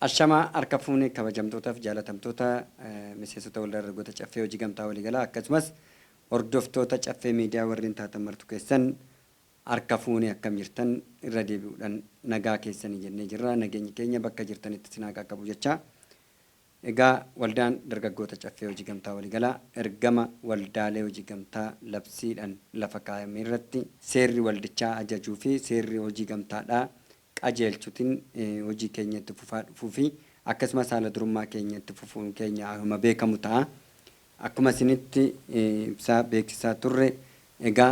Ashamaa harka fuunee kabajamtootaaf jaalatamtoota miseensota waldaa dargaggoota caffee hojii gamtaa waliigalaa akkasumas hordoftoota caffee miidiyaa warreen taatan martu keessan harka fuunee akkam jirtan irra deebi'uudhaan nagaa keessanii jennee jirra. Nageenyi keenya bakka jirtanitti sinaa qaqqabu jecha. Egaa waldaan dargaggoota caffee hojii gamtaa waliigalaa ergama waldaalee hojii gamtaa labsiidhaan lafa kaa'ame irratti seerri waldichaa ajajuu fi seerri hojii gamtaadhaa qajeelchuutiin hojii keenyatti fufaa dhufuu fi akkasumas haala durummaa keenyatti fufuun keenya akkuma beekamu ta'a. Akkuma isinitti ibsaa beeksisaa turre egaa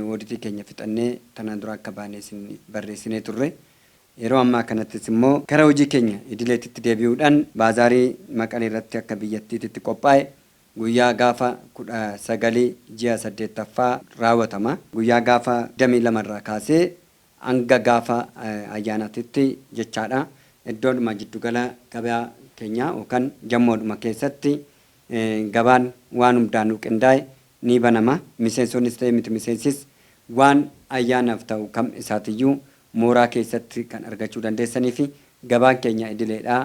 waditii keenya fixannee tanaan dura akka baanee isin barreessinee turre. Yeroo ammaa kanattis immoo karaa hojii keenya idileetitti deebi'uudhaan baazaarii Maqalee irratti akka biyyattiitti qophaa'e guyyaa gaafa 19 ji'a 8ffaa raawwatama. Guyyaa gaafa 22 irraa kaasee hanga gaafa ayyaanaatitti jechaadha. Iddoodhuma jiddugala gabaa keenya yookaan jammoodhuma keessatti gabaan waan hundaanuu qindaa'e ni banama. Miseensonnis ta'e miti miseensis waan ayyaanaaf ta'u kam isaatiyyuu mooraa keessatti kan argachuu dandeessanii fi gabaan keenya idileedhaa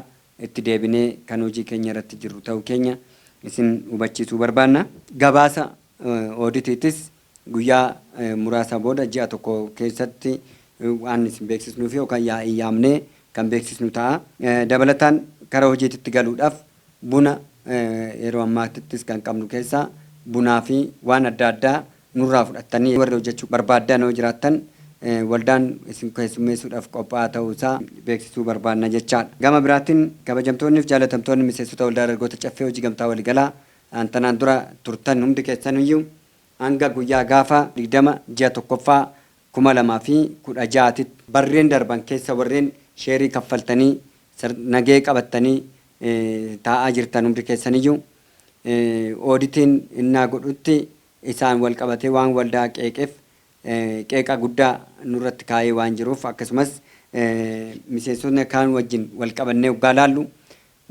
itti deebinee kan hojii keenya irratti jirru ta'uu keenya isin hubachiisuu barbaanna. Gabaasa ooditiitis guyyaa muraasa booda ji'a tokko keessatti waan isin beeksisnuu fi yookaan yaamnee kan beeksisnu ta'a. Dabalataan karaa hojiitti galuudhaaf buna yeroo ammaattis kan qabnu keessaa bunaa fi waan adda addaa nurraa fudhattanii warri hojjechuu barbaaddan yoo jiraattan waldaan isin keessummeessuudhaaf qophaa'aa ta'uusaa beeksisuu barbaanna jechaadha. Gama biraatiin kabajamtoonni fi jaalatamtoonni miseensota waldaa dargaggoota caffee hojii gamtaa waliigalaa tanaan dura turtan hundi keessaniyyuu hanga guyyaa gaafa 20 ji'a tokkoffaa 2016 barreen darban keessa warreen sheerii kaffaltanii nagee qabattanii taa'aa jirtan hundi keessaniyyuu ooditiin innaa godhutti isaan wal qabatee waan waldaa qeeqeef qeeqa guddaa nurratti kaa'ee waan jiruuf akkasumas miseensonni kaan wajjin wal qabannee waggaa laallu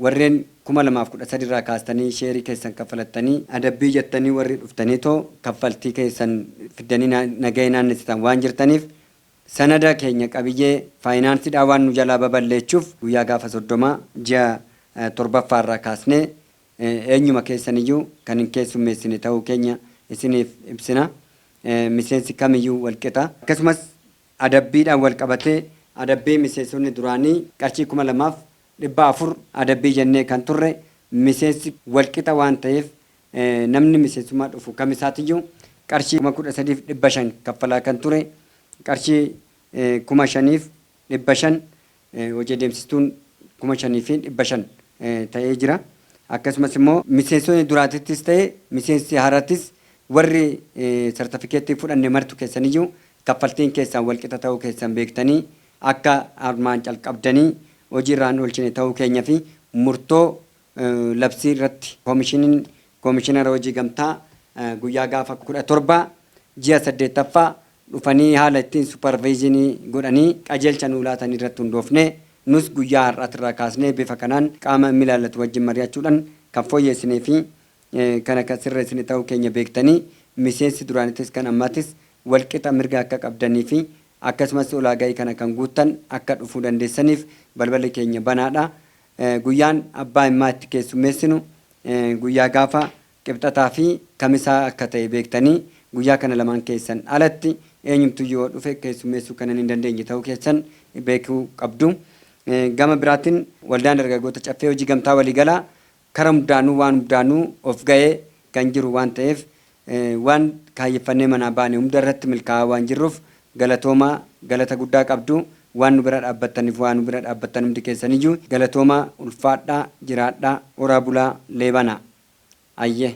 warreen 2013 irraa kaastanii sheerii keessan kaffalattanii adabbii jettanii warri dhuftanii too kaffaltii keessan fiddanii nagahee naannessitan waan jirtaniif sanada keenya qabiyyee faayinaansiidhaa waan nu jalaa baballeechuuf guyyaa gaafa 30 ji'a 7ffaa irraa kaasnee eenyuma keessaniyyuu kan hin keessummeessine ta'uu keenya isiniif ibsina. Miseensi kamiyyuu walqixa akkasumas adabbiidhaan wal qabatee adabbii miseensonni duraanii qarshii 2,400 adabbii jennee kan turre miseensi walqixa waan ta'eef namni miseensummaa dhufu kamisaatiyyuu qarshii 13,500 kaffalaa kan ture qarshii 5,500 hojii adeemsistuun 5,500 ta'ee jira. Akkasumas immoo miseensonni duraatittis ta'e miseensi haarattis warri sartifikeettii fudhanne martu keessaniyyuu kaffaltiin keessan walqixa ta'uu keessan beektanii akka armaan calqabdanii hojiirraan oolchine ta'uu keenya fi murtoo labsii irratti koomishinara hojii gamtaa guyyaa gaafa 17 ji'a 8ffaa dhufanii haala ittiin suparviizinii godhanii qajeelcha nuu laatan irratti hundoofne nus guyyaa har'aatirraa kaasnee bifa kanaan qaama ilaallatu wajjin mari'achuudhaan kan fooyyessinee fi kan akka sirreessine ta'uu keenya beektanii miseensi duraanittis kan ammaattis walqixa mirga akka qabdanii fi akkasumas ulaagaa kana kan guuttan akka dhufuu dandeessaniif balballi keenya banaadha. Guyyaan abbaa immaa itti keessummeessinu guyyaa gaafa qibxataa fi kamisaa akka ta'e beektanii guyyaa kana lamaan keessan alatti eenyumtu yoo dhufe keessummeessuu kan hin dandeenye ta'uu keessan beekuu qabdu. Gama biraatiin waldaan dargaggoota caffee hojii gamtaa waliigalaa karaa hundaanuu waan hundaanuu of ga'ee kan jiru waan ta'eef waan kaayyeffannee manaa baane hunda irratti milkaa'aa waan jirruuf galatoomaa galata guddaa qabdu waan nu bira dhaabbattaniif waan nu bira dhaabbattan hundi keessaniyyuu galatoomaa ulfaadhaa jiraadhaa horaa bulaa leebanaa ayye.